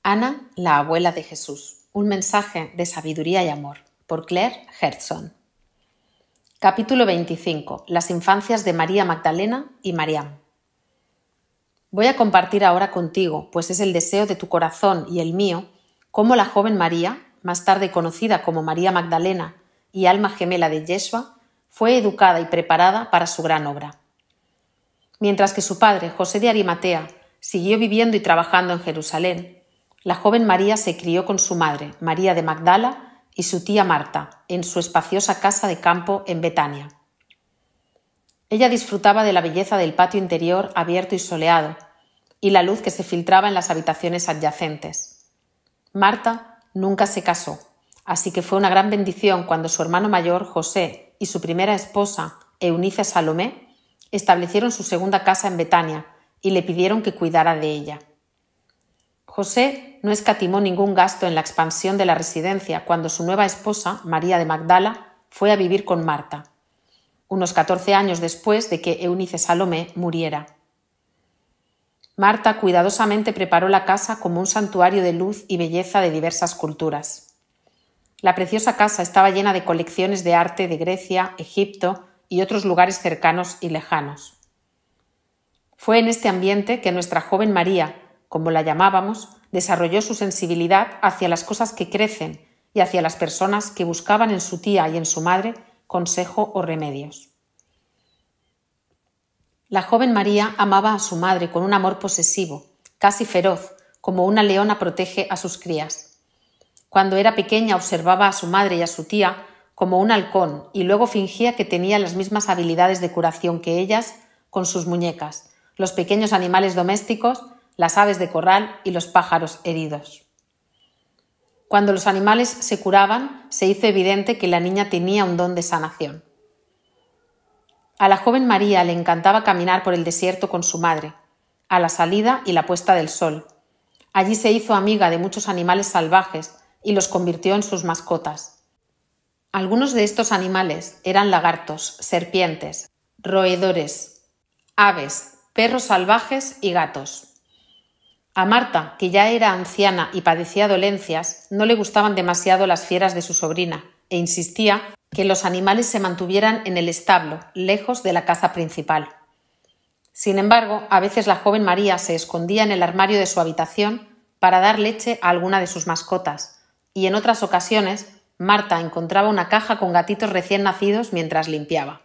Ana, la abuela de Jesús. Un mensaje de sabiduría y amor. Por Claire Hertzon. Capítulo 25. Las infancias de María Magdalena y Mariam. Voy a compartir ahora contigo, pues es el deseo de tu corazón y el mío, cómo la joven María, más tarde conocida como María Magdalena y alma gemela de Yeshua, fue educada y preparada para su gran obra. Mientras que su padre, José de Arimatea, siguió viviendo y trabajando en Jerusalén, la joven María se crió con su madre, María de Magdala, y su tía Marta, en su espaciosa casa de campo en Betania. Ella disfrutaba de la belleza del patio interior abierto y soleado, y la luz que se filtraba en las habitaciones adyacentes. Marta nunca se casó, así que fue una gran bendición cuando su hermano mayor, José, y su primera esposa, Eunice Salomé, establecieron su segunda casa en Betania y le pidieron que cuidara de ella. José no escatimó ningún gasto en la expansión de la residencia cuando su nueva esposa, María de Magdala, fue a vivir con Marta, unos 14 años después de que Eunice Salomé muriera. Marta cuidadosamente preparó la casa como un santuario de luz y belleza de diversas culturas. La preciosa casa estaba llena de colecciones de arte de Grecia, Egipto y otros lugares cercanos y lejanos. Fue en este ambiente que nuestra joven María, como la llamábamos, desarrolló su sensibilidad hacia las cosas que crecen y hacia las personas que buscaban en su tía y en su madre consejo o remedios. La joven María amaba a su madre con un amor posesivo, casi feroz, como una leona protege a sus crías. Cuando era pequeña observaba a su madre y a su tía como un halcón y luego fingía que tenía las mismas habilidades de curación que ellas con sus muñecas, los pequeños animales domésticos, las aves de corral y los pájaros heridos. Cuando los animales se curaban, se hizo evidente que la niña tenía un don de sanación. A la joven María le encantaba caminar por el desierto con su madre, a la salida y la puesta del sol. Allí se hizo amiga de muchos animales salvajes y los convirtió en sus mascotas. Algunos de estos animales eran lagartos, serpientes, roedores, aves, perros salvajes y gatos. A Marta, que ya era anciana y padecía dolencias, no le gustaban demasiado las fieras de su sobrina e insistía que los animales se mantuvieran en el establo, lejos de la casa principal. Sin embargo, a veces la joven María se escondía en el armario de su habitación para dar leche a alguna de sus mascotas, y en otras ocasiones Marta encontraba una caja con gatitos recién nacidos mientras limpiaba.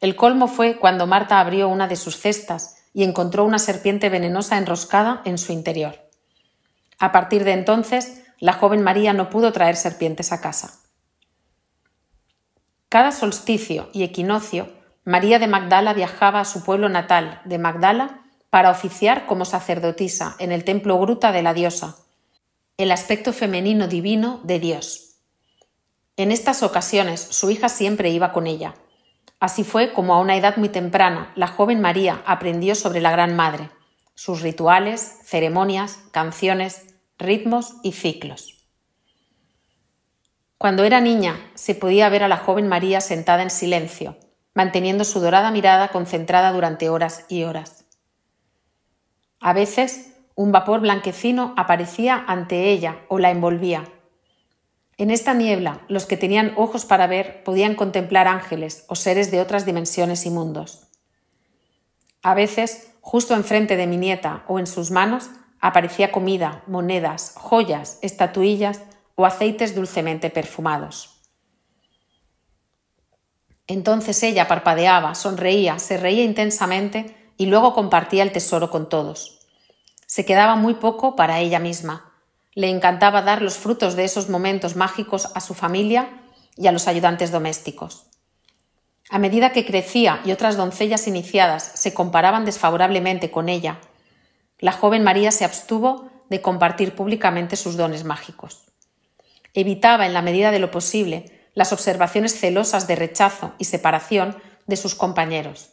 El colmo fue cuando Marta abrió una de sus cestas y encontró una serpiente venenosa enroscada en su interior. A partir de entonces, la joven María no pudo traer serpientes a casa. Cada solsticio y equinoccio, María de Magdala viajaba a su pueblo natal de Magdala para oficiar como sacerdotisa en el templo gruta de la diosa, el aspecto femenino divino de Dios. En estas ocasiones, su hija siempre iba con ella. Así fue como a una edad muy temprana la joven María aprendió sobre la Gran Madre, sus rituales, ceremonias, canciones, ritmos y ciclos. Cuando era niña se podía ver a la joven María sentada en silencio, manteniendo su dorada mirada concentrada durante horas y horas. A veces un vapor blanquecino aparecía ante ella o la envolvía. En esta niebla, los que tenían ojos para ver podían contemplar ángeles o seres de otras dimensiones y mundos. A veces, justo enfrente de mi nieta o en sus manos, aparecía comida, monedas, joyas, estatuillas o aceites dulcemente perfumados. Entonces ella parpadeaba, sonreía, se reía intensamente y luego compartía el tesoro con todos. Se quedaba muy poco para ella misma. Le encantaba dar los frutos de esos momentos mágicos a su familia y a los ayudantes domésticos. A medida que crecía y otras doncellas iniciadas se comparaban desfavorablemente con ella, la joven María se abstuvo de compartir públicamente sus dones mágicos. Evitaba, en la medida de lo posible, las observaciones celosas de rechazo y separación de sus compañeros.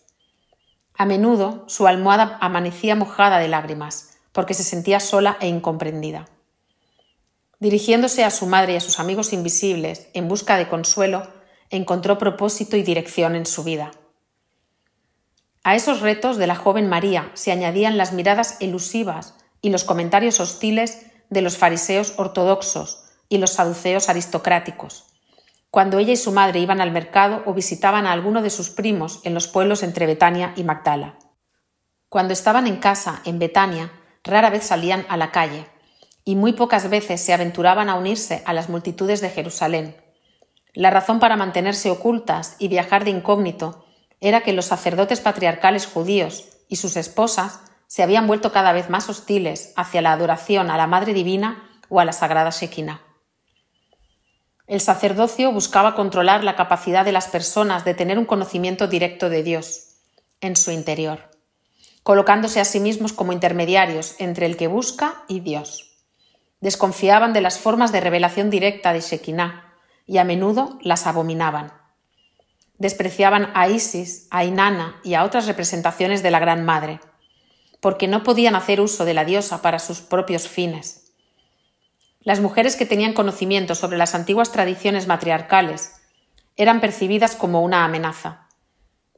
A menudo su almohada amanecía mojada de lágrimas, porque se sentía sola e incomprendida. Dirigiéndose a su madre y a sus amigos invisibles en busca de consuelo, encontró propósito y dirección en su vida. A esos retos de la joven María se añadían las miradas elusivas y los comentarios hostiles de los fariseos ortodoxos y los saduceos aristocráticos, cuando ella y su madre iban al mercado o visitaban a alguno de sus primos en los pueblos entre Betania y Magdala. Cuando estaban en casa, en Betania, rara vez salían a la calle, y muy pocas veces se aventuraban a unirse a las multitudes de Jerusalén. La razón para mantenerse ocultas y viajar de incógnito era que los sacerdotes patriarcales judíos y sus esposas se habían vuelto cada vez más hostiles hacia la adoración a la Madre Divina o a la Sagrada Shekinah. El sacerdocio buscaba controlar la capacidad de las personas de tener un conocimiento directo de Dios en su interior, colocándose a sí mismos como intermediarios entre el que busca y Dios. Desconfiaban de las formas de revelación directa de Shekinah y a menudo las abominaban. Despreciaban a Isis, a Inanna y a otras representaciones de la Gran Madre, porque no podían hacer uso de la diosa para sus propios fines. Las mujeres que tenían conocimiento sobre las antiguas tradiciones matriarcales eran percibidas como una amenaza,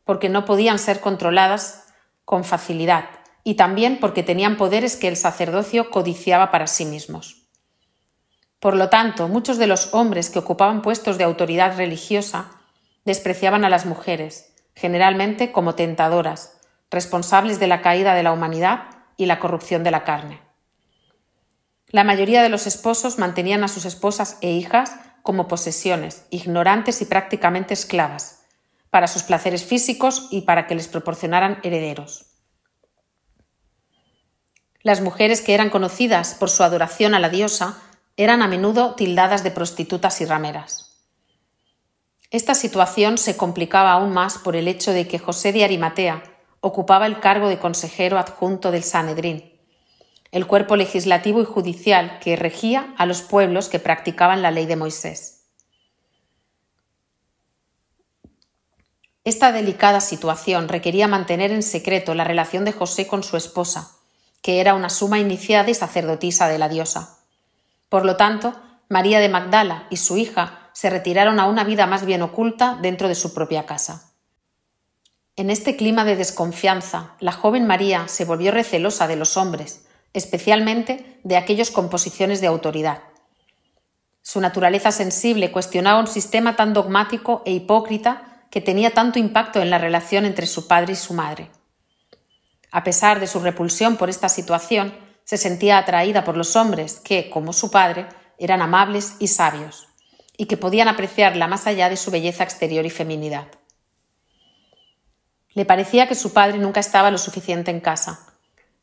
porque no podían ser controladas con facilidad y también porque tenían poderes que el sacerdocio codiciaba para sí mismos. Por lo tanto, muchos de los hombres que ocupaban puestos de autoridad religiosa despreciaban a las mujeres, generalmente como tentadoras, responsables de la caída de la humanidad y la corrupción de la carne. La mayoría de los esposos mantenían a sus esposas e hijas como posesiones, ignorantes y prácticamente esclavas, para sus placeres físicos y para que les proporcionaran herederos. Las mujeres que eran conocidas por su adoración a la diosa eran a menudo tildadas de prostitutas y rameras. Esta situación se complicaba aún más por el hecho de que José de Arimatea ocupaba el cargo de consejero adjunto del Sanedrín, el cuerpo legislativo y judicial que regía a los pueblos que practicaban la ley de Moisés. Esta delicada situación requería mantener en secreto la relación de José con su esposa, que era una suma iniciada y sacerdotisa de la diosa. Por lo tanto, María de Magdala y su hija se retiraron a una vida más bien oculta dentro de su propia casa. En este clima de desconfianza, la joven María se volvió recelosa de los hombres, especialmente de aquellos con posiciones de autoridad. Su naturaleza sensible cuestionaba un sistema tan dogmático e hipócrita que tenía tanto impacto en la relación entre su padre y su madre. A pesar de su repulsión por esta situación, se sentía atraída por los hombres que, como su padre, eran amables y sabios, y que podían apreciarla más allá de su belleza exterior y feminidad. Le parecía que su padre nunca estaba lo suficiente en casa.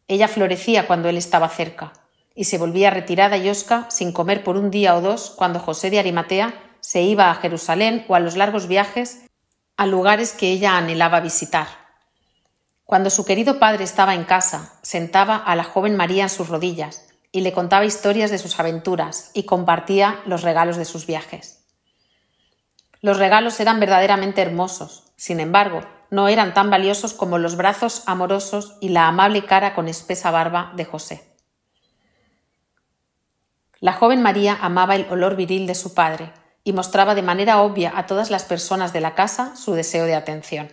Ella florecía cuando él estaba cerca, y se volvía retirada y hosca sin comer por un día o dos cuando José de Arimatea se iba a Jerusalén o a los largos viajes a lugares que ella anhelaba visitar. Cuando su querido padre estaba en casa, sentaba a la joven María en sus rodillas y le contaba historias de sus aventuras y compartía los regalos de sus viajes. Los regalos eran verdaderamente hermosos, sin embargo, no eran tan valiosos como los brazos amorosos y la amable cara con espesa barba de José. La joven María amaba el olor viril de su padre y mostraba de manera obvia a todas las personas de la casa su deseo de atención.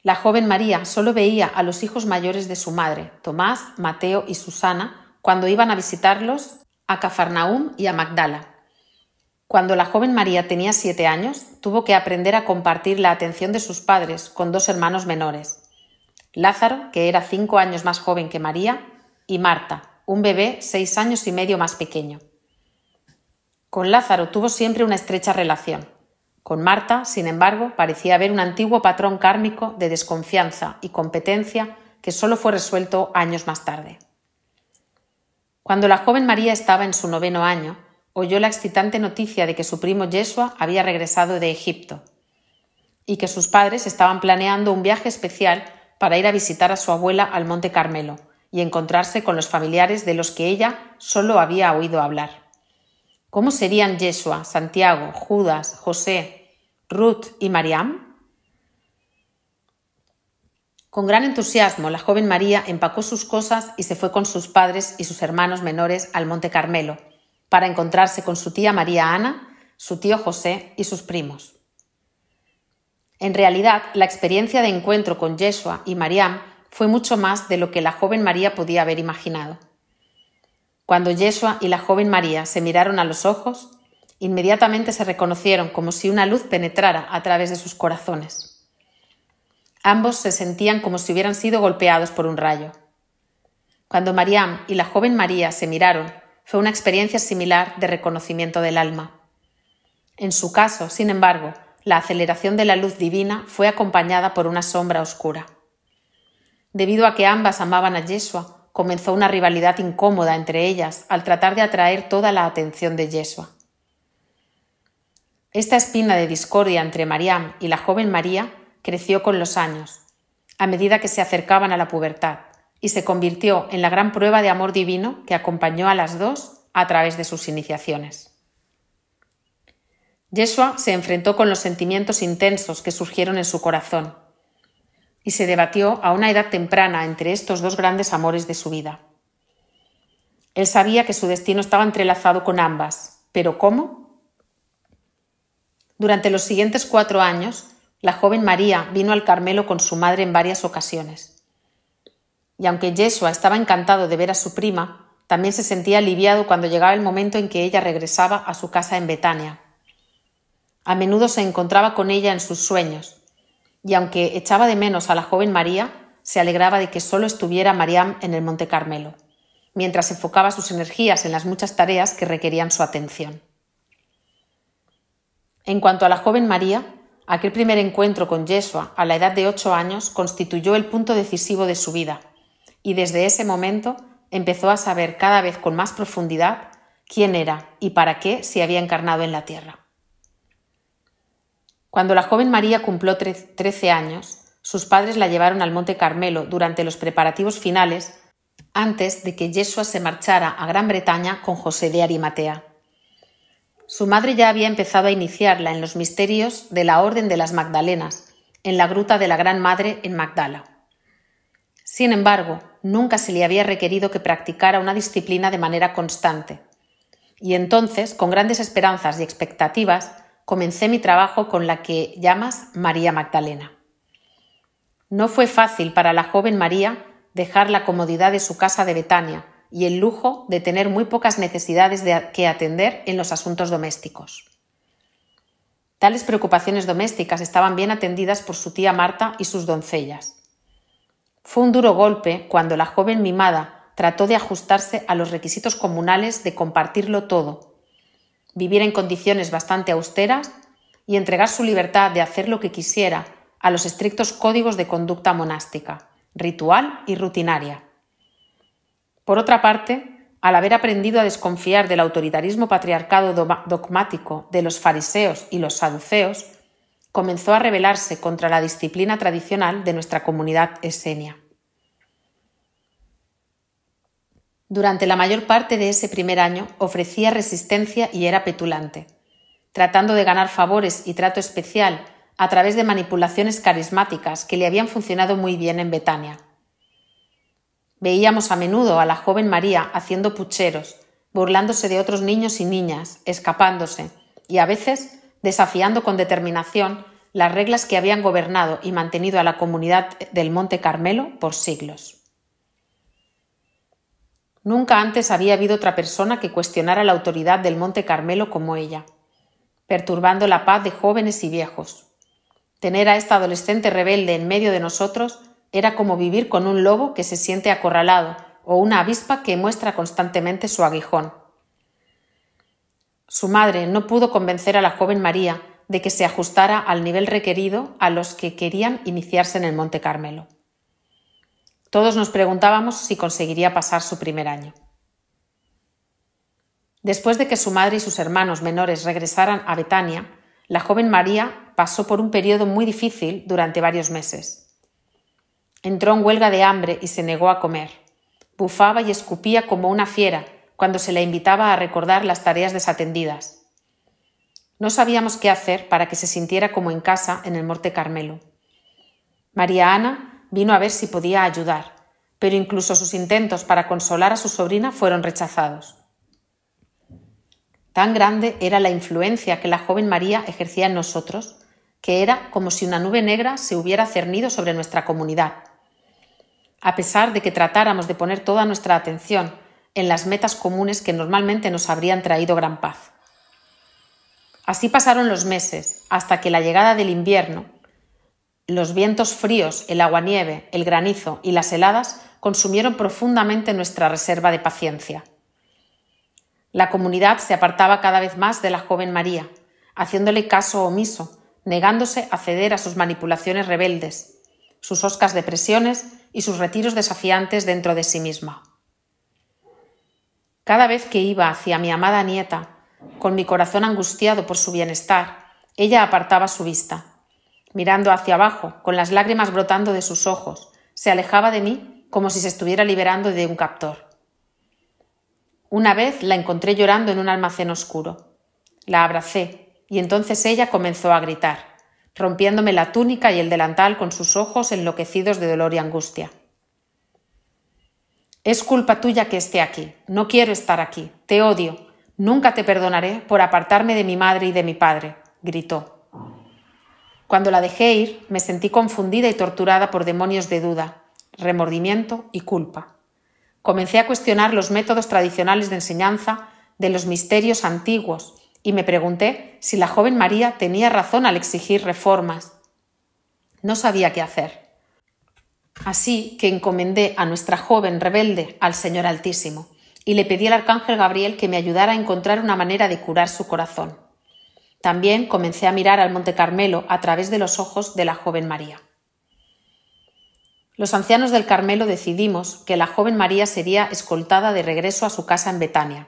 La joven María solo veía a los hijos mayores de su madre, Tomás, Mateo y Susana, cuando iban a visitarlos a Cafarnaúm y a Magdala. Cuando la joven María tenía 7 años, tuvo que aprender a compartir la atención de sus padres con 2 hermanos menores, Lázaro, que era 5 años más joven que María, y Marta, un bebé 6 años y medio más pequeño. Con Lázaro tuvo siempre una estrecha relación. Con Marta, sin embargo, parecía haber un antiguo patrón kármico de desconfianza y competencia que solo fue resuelto años más tarde. Cuando la joven María estaba en su 9º año, oyó la excitante noticia de que su primo Yeshua había regresado de Egipto y que sus padres estaban planeando un viaje especial para ir a visitar a su abuela al Monte Carmelo y encontrarse con los familiares de los que ella solo había oído hablar. ¿Cómo serían Yeshua, Santiago, Judas, José, Ruth y Mariam? Con gran entusiasmo, la joven María empacó sus cosas y se fue con sus padres y sus hermanos menores al Monte Carmelo, para encontrarse con su tía María Ana, su tío José y sus primos. En realidad, la experiencia de encuentro con Yeshua y Mariam fue mucho más de lo que la joven María podía haber imaginado. Cuando Yeshua y la joven María se miraron a los ojos, inmediatamente se reconocieron como si una luz penetrara a través de sus corazones. Ambos se sentían como si hubieran sido golpeados por un rayo. Cuando Mariam y la joven María se miraron, fue una experiencia similar de reconocimiento del alma. En su caso, sin embargo, la aceleración de la luz divina fue acompañada por una sombra oscura. Debido a que ambas amaban a Yeshua, comenzó una rivalidad incómoda entre ellas al tratar de atraer toda la atención de Yeshua. Esta espina de discordia entre Mariam y la joven María creció con los años, a medida que se acercaban a la pubertad, y se convirtió en la gran prueba de amor divino que acompañó a las dos a través de sus iniciaciones. Yeshua se enfrentó con los sentimientos intensos que surgieron en su corazón y se debatió a una edad temprana entre estos dos grandes amores de su vida. Él sabía que su destino estaba entrelazado con ambas, pero ¿cómo? Durante los siguientes 4 años, la joven María vino al Carmelo con su madre en varias ocasiones. Y aunque Yeshua estaba encantado de ver a su prima, también se sentía aliviado cuando llegaba el momento en que ella regresaba a su casa en Betania. A menudo se encontraba con ella en sus sueños, y aunque echaba de menos a la joven María, se alegraba de que solo estuviera Mariam en el Monte Carmelo, mientras enfocaba sus energías en las muchas tareas que requerían su atención. En cuanto a la joven María, aquel primer encuentro con Yeshua a la edad de 8 años constituyó el punto decisivo de su vida, y desde ese momento empezó a saber cada vez con más profundidad quién era y para qué se había encarnado en la tierra. Cuando la joven María cumplió 13 años, sus padres la llevaron al Monte Carmelo durante los preparativos finales antes de que Yeshua se marchara a Gran Bretaña con José de Arimatea. Su madre ya había empezado a iniciarla en los misterios de la Orden de las Magdalenas, en la gruta de la Gran Madre en Magdala. Sin embargo, nunca se le había requerido que practicara una disciplina de manera constante. Y entonces, con grandes esperanzas y expectativas, comencé mi trabajo con la que llamas María Magdalena. No fue fácil para la joven María dejar la comodidad de su casa de Betania y el lujo de tener muy pocas necesidades que atender en los asuntos domésticos. Tales preocupaciones domésticas estaban bien atendidas por su tía Marta y sus doncellas. Fue un duro golpe cuando la joven mimada trató de ajustarse a los requisitos comunales de compartirlo todo, vivir en condiciones bastante austeras y entregar su libertad de hacer lo que quisiera a los estrictos códigos de conducta monástica, ritual y rutinaria. Por otra parte, al haber aprendido a desconfiar del autoritarismo patriarcado dogmático de los fariseos y los saduceos, comenzó a rebelarse contra la disciplina tradicional de nuestra comunidad esenia. Durante la mayor parte de ese primer año ofrecía resistencia y era petulante, tratando de ganar favores y trato especial a través de manipulaciones carismáticas que le habían funcionado muy bien en Betania. Veíamos a menudo a la joven María haciendo pucheros, burlándose de otros niños y niñas, escapándose y a veces desafiando con determinación las reglas que habían gobernado y mantenido a la comunidad del Monte Carmelo por siglos. Nunca antes había habido otra persona que cuestionara la autoridad del Monte Carmelo como ella, perturbando la paz de jóvenes y viejos. Tener a esta adolescente rebelde en medio de nosotros era como vivir con un lobo que se siente acorralado o una avispa que muestra constantemente su aguijón. Su madre no pudo convencer a la joven María de que se ajustara al nivel requerido a los que querían iniciarse en el Monte Carmelo. Todos nos preguntábamos si conseguiría pasar su primer año. Después de que su madre y sus hermanos menores regresaran a Betania, la joven María pasó por un periodo muy difícil durante varios meses. Entró en huelga de hambre y se negó a comer. Bufaba y escupía como una fiera cuando se la invitaba a recordar las tareas desatendidas. No sabíamos qué hacer para que se sintiera como en casa en el Monte Carmelo. María Ana vino a ver si podía ayudar, pero incluso sus intentos para consolar a su sobrina fueron rechazados. Tan grande era la influencia que la joven María ejercía en nosotros, que era como si una nube negra se hubiera cernido sobre nuestra comunidad. a pesar de que tratáramos de poner toda nuestra atención en las metas comunes que normalmente nos habrían traído gran paz. Así pasaron los meses, hasta que la llegada del invierno, los vientos fríos, el aguanieve, el granizo y las heladas consumieron profundamente nuestra reserva de paciencia. La comunidad se apartaba cada vez más de la joven María, haciéndole caso omiso, negándose a ceder a sus manipulaciones rebeldes, sus hoscas depresiones y sus retiros desafiantes dentro de sí misma. Cada vez que iba hacia mi amada nieta, con mi corazón angustiado por su bienestar, ella apartaba su vista. Mirando hacia abajo, con las lágrimas brotando de sus ojos, se alejaba de mí como si se estuviera liberando de un captor. Una vez la encontré llorando en un almacén oscuro. La abracé y entonces ella comenzó a gritar, rompiéndome la túnica y el delantal con sus ojos enloquecidos de dolor y angustia. «Es culpa tuya que esté aquí. No quiero estar aquí. Te odio. Nunca te perdonaré por apartarme de mi madre y de mi padre», gritó. Cuando la dejé ir, me sentí confundida y torturada por demonios de duda, remordimiento y culpa. Comencé a cuestionar los métodos tradicionales de enseñanza de los misterios antiguos y me pregunté si la joven María tenía razón al exigir reformas. No sabía qué hacer. Así que encomendé a nuestra joven rebelde al Señor Altísimo y le pedí al arcángel Gabriel que me ayudara a encontrar una manera de curar su corazón. También comencé a mirar al Monte Carmelo a través de los ojos de la joven María. Los ancianos del Carmelo decidimos que la joven María sería escoltada de regreso a su casa en Betania.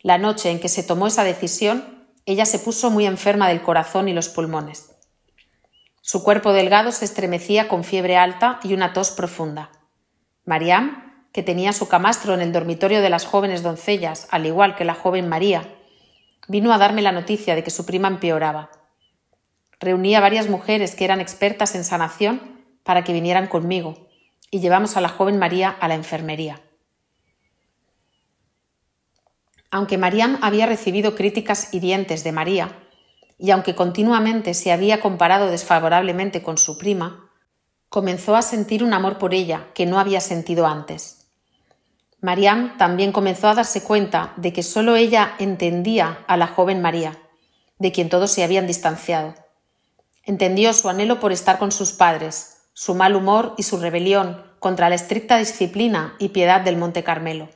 La noche en que se tomó esa decisión, ella se puso muy enferma del corazón y los pulmones. Su cuerpo delgado se estremecía con fiebre alta y una tos profunda. Mariam, que tenía su camastro en el dormitorio de las jóvenes doncellas, al igual que la joven María, vino a darme la noticia de que su prima empeoraba. Reuní a varias mujeres que eran expertas en sanación para que vinieran conmigo, y llevamos a la joven María a la enfermería. Aunque Mariam había recibido críticas hirientes de María, y aunque continuamente se había comparado desfavorablemente con su prima, comenzó a sentir un amor por ella que no había sentido antes. Mariam también comenzó a darse cuenta de que solo ella entendía a la joven María, de quien todos se habían distanciado. Entendió su anhelo por estar con sus padres, su mal humor y su rebelión contra la estricta disciplina y piedad del Monte Carmelo.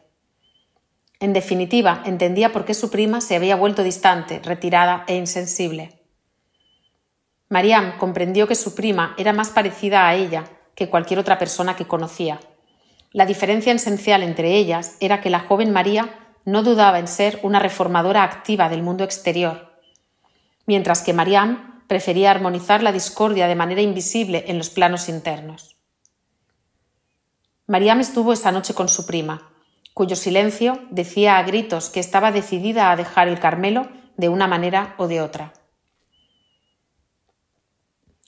En definitiva, entendía por qué su prima se había vuelto distante, retirada e insensible. Mariam comprendió que su prima era más parecida a ella que cualquier otra persona que conocía. La diferencia esencial entre ellas era que la joven María no dudaba en ser una reformadora activa del mundo exterior, mientras que Mariam prefería armonizar la discordia de manera invisible en los planos internos. Mariam estuvo esa noche con su prima, cuyo silencio decía a gritos que estaba decidida a dejar el Carmelo de una manera o de otra.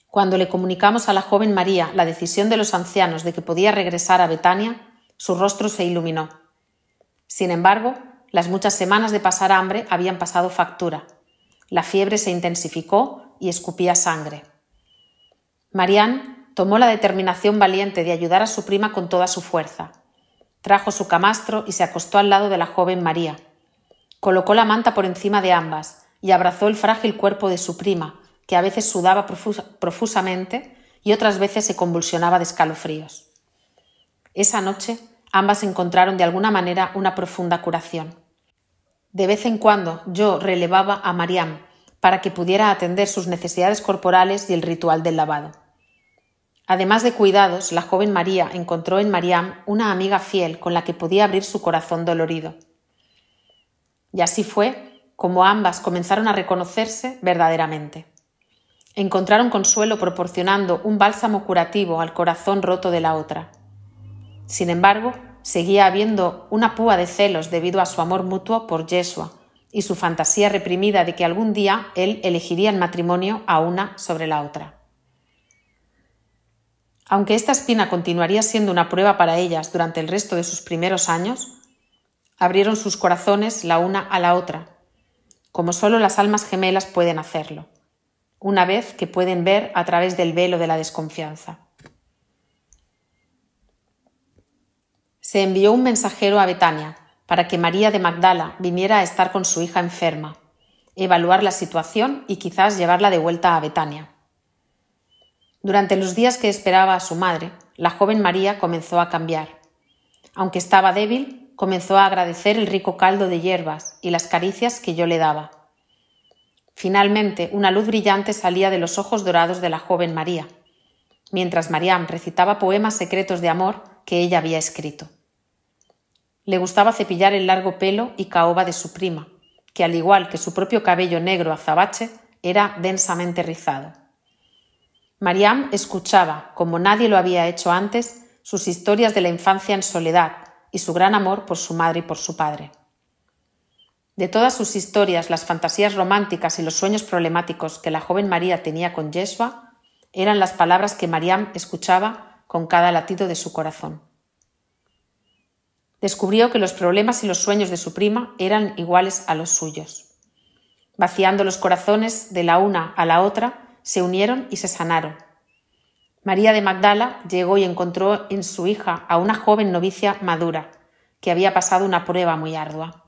Cuando le comunicamos a la joven María la decisión de los ancianos de que podía regresar a Betania, su rostro se iluminó. Sin embargo, las muchas semanas de pasar hambre habían pasado factura. La fiebre se intensificó y escupía sangre. Mariam tomó la determinación valiente de ayudar a su prima con toda su fuerza. Trajo su camastro y se acostó al lado de la joven María. Colocó la manta por encima de ambas y abrazó el frágil cuerpo de su prima, que a veces sudaba profusamente y otras veces se convulsionaba de escalofríos. Esa noche ambas encontraron de alguna manera una profunda curación. De vez en cuando yo relevaba a Mariam para que pudiera atender sus necesidades corporales y el ritual del lavado. Además de cuidados, la joven María encontró en Mariam una amiga fiel con la que podía abrir su corazón dolorido. Y así fue como ambas comenzaron a reconocerse verdaderamente. Encontraron consuelo proporcionando un bálsamo curativo al corazón roto de la otra. Sin embargo, seguía habiendo una púa de celos debido a su amor mutuo por Yeshua y su fantasía reprimida de que algún día él elegiría en matrimonio a una sobre la otra. Aunque esta espina continuaría siendo una prueba para ellas durante el resto de sus primeros años, abrieron sus corazones la una a la otra, como solo las almas gemelas pueden hacerlo, una vez que pueden ver a través del velo de la desconfianza. Se envió un mensajero a Betania para que María de Magdala viniera a estar con su hija enferma, evaluar la situación y quizás llevarla de vuelta a Betania. Durante los días que esperaba a su madre, la joven María comenzó a cambiar. Aunque estaba débil, comenzó a agradecer el rico caldo de hierbas y las caricias que yo le daba. Finalmente, una luz brillante salía de los ojos dorados de la joven María, mientras Mariam recitaba poemas secretos de amor que ella había escrito. Le gustaba cepillar el largo pelo y caoba de su prima, que al igual que su propio cabello negro azabache, era densamente rizado. Mariam escuchaba, como nadie lo había hecho antes, sus historias de la infancia en soledad y su gran amor por su madre y por su padre. De todas sus historias, las fantasías románticas y los sueños problemáticos que la joven María tenía con Yeshua eran las palabras que Mariam escuchaba con cada latido de su corazón. Descubrió que los problemas y los sueños de su prima eran iguales a los suyos. Vaciando los corazones de la una a la otra, se unieron y se sanaron. María de Magdala llegó y encontró en su hija a una joven novicia madura, que había pasado una prueba muy ardua.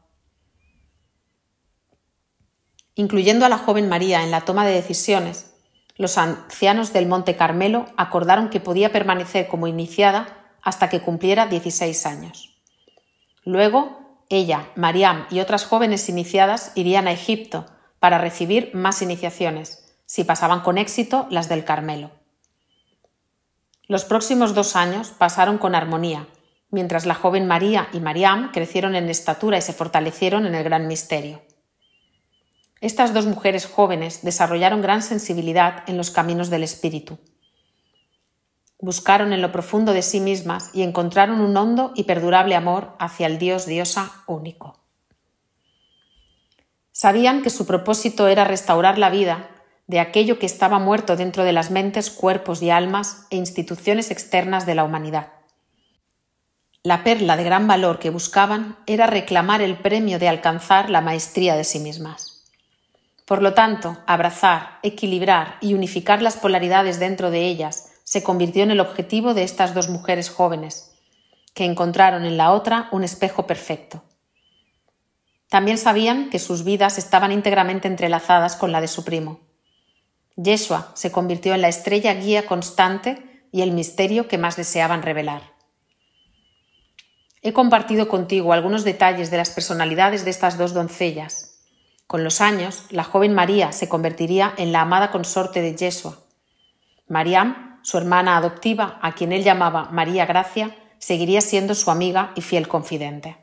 Incluyendo a la joven María en la toma de decisiones, los ancianos del Monte Carmelo acordaron que podía permanecer como iniciada hasta que cumpliera 16 años. Luego, ella, Mariam y otras jóvenes iniciadas irían a Egipto para recibir más iniciaciones, si pasaban con éxito las del Carmelo. Los próximos 2 años pasaron con armonía, mientras la joven María y Mariam crecieron en estatura y se fortalecieron en el gran misterio. Estas 2 mujeres jóvenes desarrollaron gran sensibilidad en los caminos del espíritu. Buscaron en lo profundo de sí mismas y encontraron un hondo y perdurable amor hacia el Dios-Diosa único. Sabían que su propósito era restaurar la vida de aquello que estaba muerto dentro de las mentes, cuerpos y almas e instituciones externas de la humanidad. La perla de gran valor que buscaban era reclamar el premio de alcanzar la maestría de sí mismas. Por lo tanto, abrazar, equilibrar y unificar las polaridades dentro de ellas se convirtió en el objetivo de estas 2 mujeres jóvenes, que encontraron en la otra un espejo perfecto. También sabían que sus vidas estaban íntegramente entrelazadas con la de su primo. Yeshua se convirtió en la estrella guía constante y el misterio que más deseaban revelar. He compartido contigo algunos detalles de las personalidades de estas 2 doncellas. Con los años, la joven María se convertiría en la amada consorte de Yeshua. Mariam, su hermana adoptiva, a quien él llamaba María Gracia, seguiría siendo su amiga y fiel confidente.